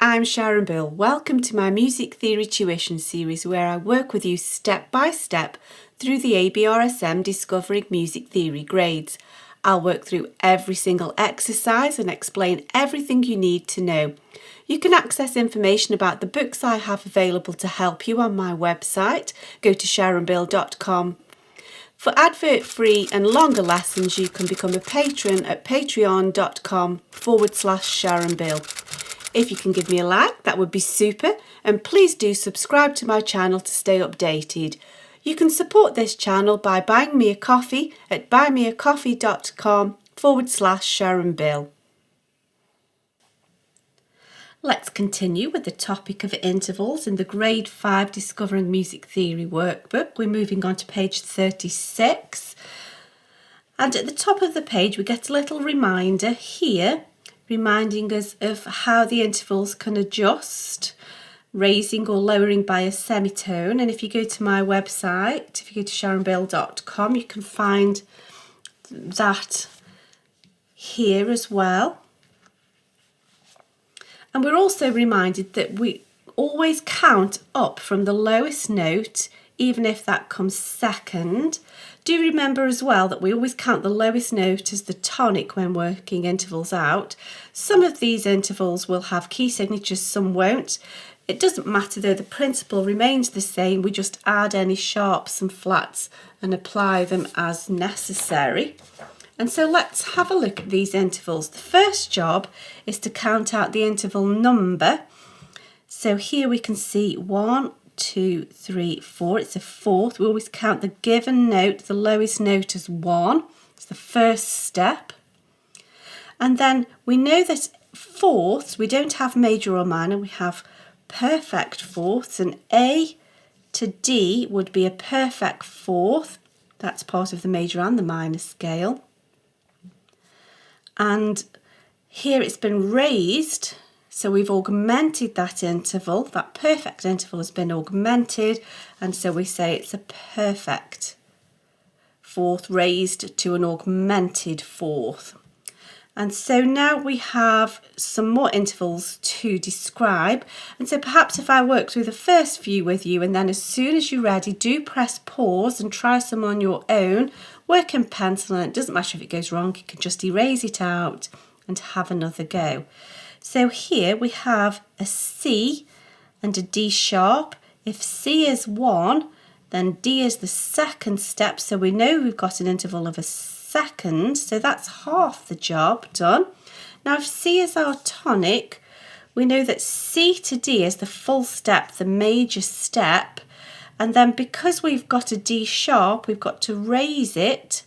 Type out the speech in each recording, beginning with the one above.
I'm Sharon Bill. Welcome to my Music Theory Tuition series where I work with you step by step through the ABRSM Discovering Music Theory grades. I'll work through every single exercise and explain everything you need to know. You can access information about the books I have available to help you on my website. Go to sharonbill.com. For advert-free and longer lessons, you can become a patron at patreon.com/SharonBill. If you can give me a like, that would be super, and please do subscribe to my channel to stay updated. You can support this channel by buying me a coffee at buymeacoffee.com/SharonBill. Let's continue with the topic of intervals in the Grade 5 Discovering Music Theory workbook. We're moving on to page 36. And at the top of the page we get a little reminder here, reminding us of how the intervals can adjust, raising or lowering by a semitone. And if you go to my website, if you go to sharonbill.com, you can find that here as well. And we're also reminded that we always count up from the lowest note, even if that comes second. Do remember as well that we always count the lowest note as the tonic when working intervals out. Some of these intervals will have key signatures, some won't. It doesn't matter though, the principle remains the same. We just add any sharps and flats and apply them as necessary. And so let's have a look at these intervals. The first job is to count out the interval number. So here we can see 1, 2, 3, 4. It's a fourth. We always count the given note, the lowest note, as 1. It's the first step. And then we know that fourths, we don't have major or minor, we have perfect fourths, and A to D would be a perfect fourth. That's part of the major and the minor scale. And here it's been raised, so we've augmented that interval. That perfect interval has been augmented, and so we say it's a perfect fourth raised to an augmented fourth. And so now we have some more intervals to describe. And so perhaps if I work through the first few with you, and then as soon as you're ready, do press pause and try some on your own. Work in pencil, and it doesn't matter if it goes wrong, you can just erase it out and have another go. So here we have a C and a D sharp. If C is 1, then D is the second step, so we know we've got an interval of a second, so that's half the job done. Now if C is our tonic, we know that C to D is the full step, the major step, and then because we've got a D sharp, we've got to raise it,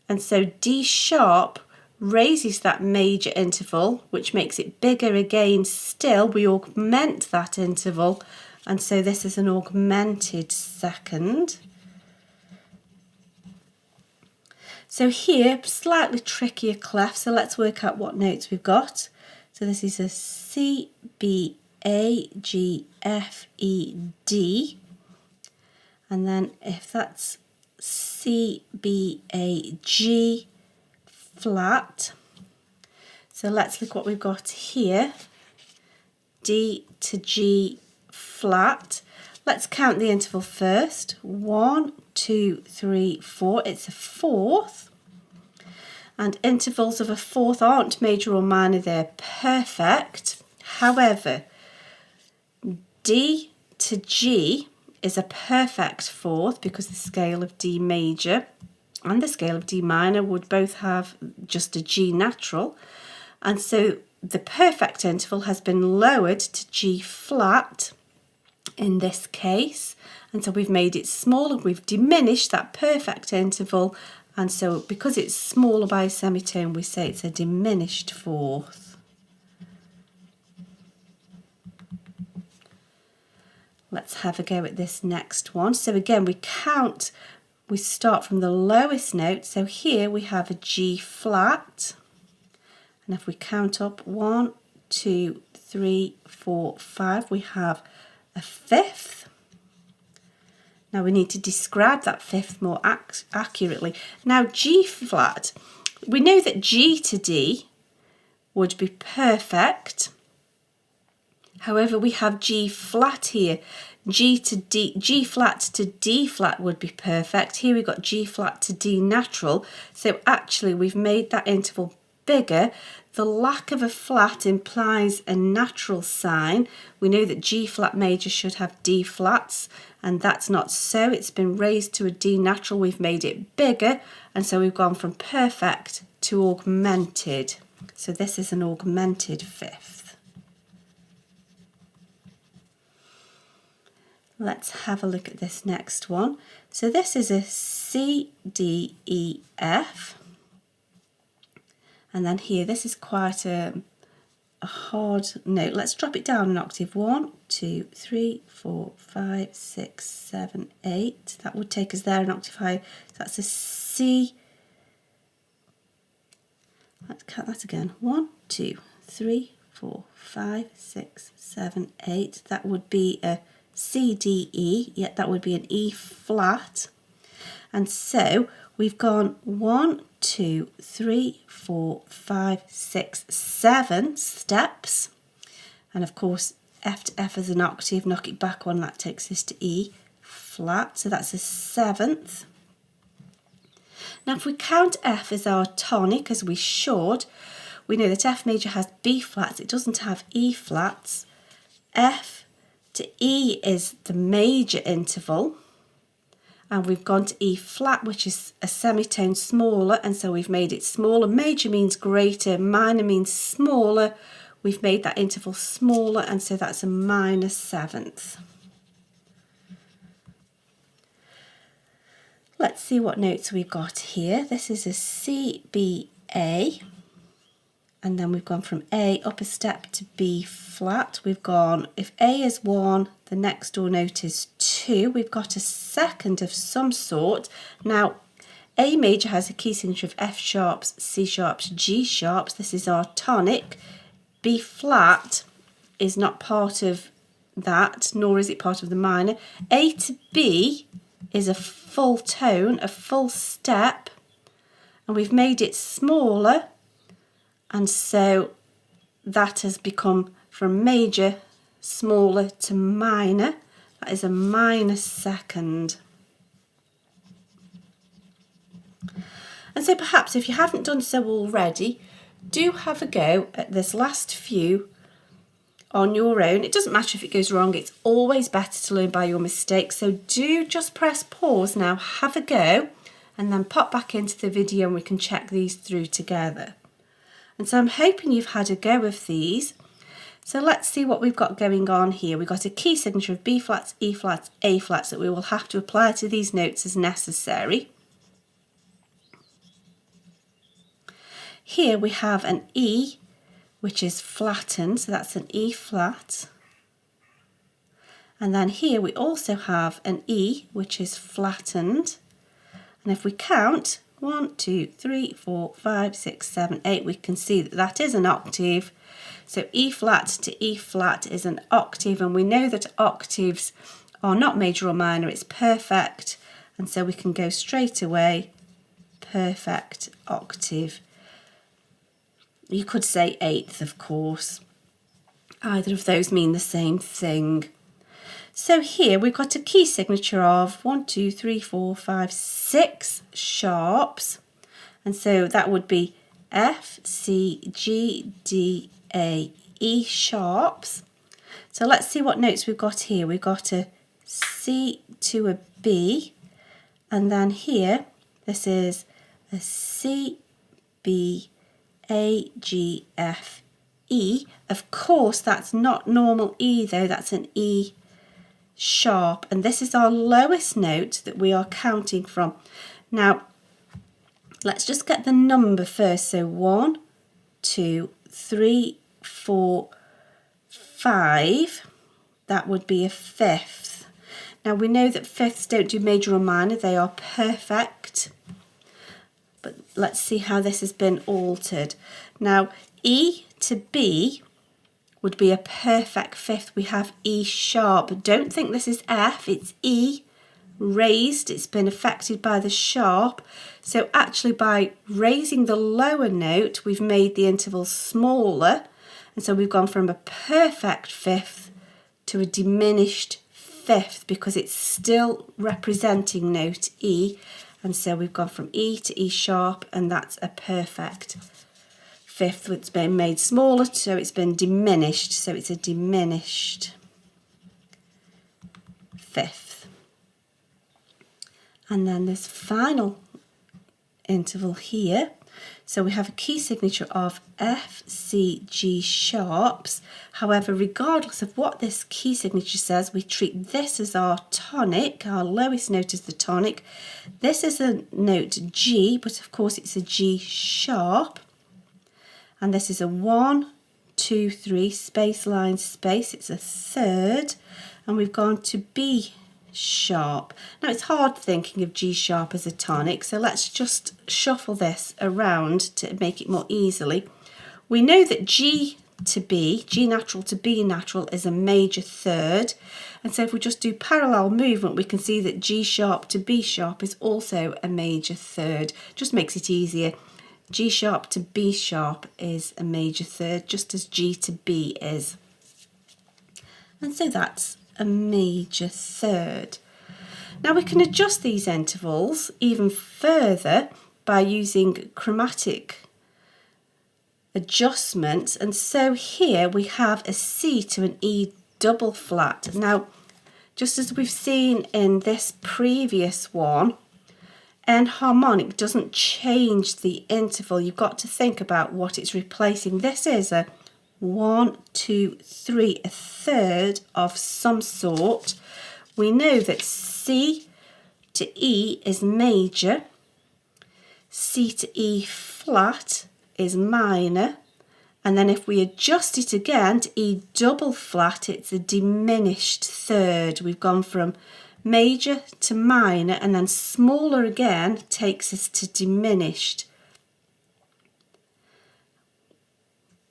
and so D sharp raises that major interval, which makes it bigger again still. We augment that interval, and so this is an augmented second. So here, slightly trickier clef, so let's work out what notes we've got. So this is a C, B, A, G, F, E, D. And then if that's C, B, A, G, flat. So let's look what we've got here. D to G, flat. Let's count the interval first. 1, 2, 3, 4. It's a fourth. And intervals of a fourth aren't major or minor, they're perfect. However, D to G is a perfect fourth because the scale of D major and the scale of D minor would both have just a G natural. And so the perfect interval has been lowered to G flat in this case, and so we've made it smaller, we've diminished that perfect interval, and so because it's smaller by a semitone we say it's a diminished fourth. Let's have a go at this next one. So again we count, we start from the lowest note, so here we have a G flat, and if we count up 1, 2, 3, 4, 5, we have a fifth. Now we need to describe that fifth more accurately. Now G flat, we know that G to D would be perfect. However, we have G flat here. G flat to D flat would be perfect. Here we've got G flat to D natural. So actually we've made that interval bigger. The lack of a flat implies a natural sign. We know that G flat major should have D flats, and that's not so. It's been raised to a D natural. We've made it bigger, and so we've gone from perfect to augmented. So this is an augmented fifth. Let's have a look at this next one. So this is a C, D, E, F. And then here, this is quite a hard note. Let's drop it down an octave. 1, 2, 3, 4, 5, 6, 7, 8. That would take us there an octave higher. So that's a C. Let's count that again. 1, 2, 3, 4, 5, 6, 7, 8. That would be a C, D, E, yet that would be an E flat. And so we've gone 1, 2, 3, 4, 5, 6, 7 steps. And of course, F to F as an octave, knock it back one, that takes us to E flat. So that's a seventh. Now if we count F as our tonic, as we should, we know that F major has B flats, it doesn't have E flats. F to E is the major interval, and we've gone to E flat, which is a semitone smaller, and so we've made it smaller. Major means greater, minor means smaller. We've made that interval smaller, and so that's a minor seventh. Let's see what notes we've got here. This is a C, B, A. And then we've gone from A up a step to B flat. We've gone, if A is 1, the next door note is 2. We've got a second of some sort. Now, A major has a key signature of F sharps, C sharps, G sharps. This is our tonic. B flat is not part of that, nor is it part of the minor. A to B is a full tone, a full step, and we've made it smaller. And so that has become from major, smaller to minor. That is a minor second. And so perhaps if you haven't done so already, do have a go at this last few on your own. It doesn't matter if it goes wrong, it's always better to learn by your mistakes. So do just press pause now, have a go, and then pop back into the video and we can check these through together. And so I'm hoping you've had a go of these. So let's see what we've got going on here. We've got a key signature of B flats, E flats, A flats that we will have to apply to these notes as necessary. Here we have an E, which is flattened, so that's an E flat. And then here we also have an E, which is flattened. And if we count, 1, 2, 3, 4, 5, 6, 7, 8, we can see that that is an octave. So E flat to E flat is an octave, and we know that octaves are not major or minor, it's perfect. And so we can go straight away, perfect octave. You could say eighth, of course. Either of those mean the same thing. So here we've got a key signature of 1, 2, 3, 4, 5, 6 sharps. And so that would be F, C, G, D, A, E sharps. So let's see what notes we've got here. We've got a C to a B. And then here, this is a C, B, A, G, F, E. Of course, that's not normal E though, that's an E sharp, and this is our lowest note that we are counting from. Now let's just get the number first. So 1, 2, 3, 4, 5, that would be a fifth. Now we know that fifths don't do major or minor, they are perfect, but let's see how this has been altered. Now E to B would be a perfect fifth. We have E sharp. Don't think this is F, it's E raised. It's been affected by the sharp. So actually by raising the lower note, we've made the interval smaller. And so we've gone from a perfect fifth to a diminished fifth because it's still representing note E. And so we've gone from E to E sharp, and that's a perfect fifth. It's been made smaller, so it's been diminished. So it's a diminished fifth. And then this final interval here. So we have a key signature of F, C, G sharps. However, regardless of what this key signature says, we treat this as our tonic. Our lowest note is the tonic. This is a note G, but of course it's a G sharp. And this is a 1, 2, 3, space, line, space. It's a third. And we've gone to B sharp. Now it's hard thinking of G sharp as a tonic, so let's just shuffle this around to make it more easily. We know that G to B, G natural to B natural, is a major third, and so if we just do parallel movement, we can see that G sharp to B sharp is also a major third. Just makes it easier. G sharp to B sharp is a major third, just as G to B is. And so that's a major third. Now we can adjust these intervals even further by using chromatic adjustments, and so here we have a C to an E double flat. Now, just as we've seen in this previous one, enharmonic doesn't change the interval. You've got to think about what it's replacing. This is a 1, 2, 3, a third of some sort. We know that C to E is major, C to E flat is minor, and then if we adjust it again to E double flat, it's a diminished third. We've gone from major to minor, and then smaller again takes us to diminished.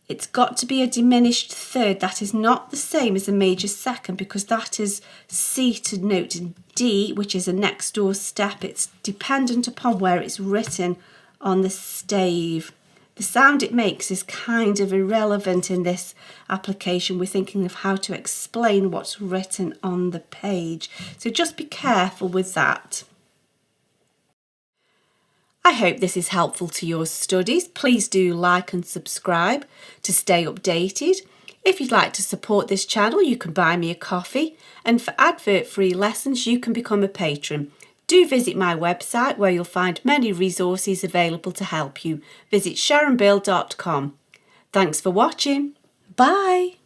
It's got to be a diminished third. That is not the same as a major second, because that is C to note D, which is a next door step. It's dependent upon where it's written on the stave. The sound it makes is kind of irrelevant in this application. We're thinking of how to explain what's written on the page. So just be careful with that. I hope this is helpful to your studies. Please do like and subscribe to stay updated. If you'd like to support this channel, you can buy me a coffee, and for advert-free lessons, you can become a patron. Do visit my website where you'll find many resources available to help you. Visit sharonbill.com. Thanks for watching. Bye.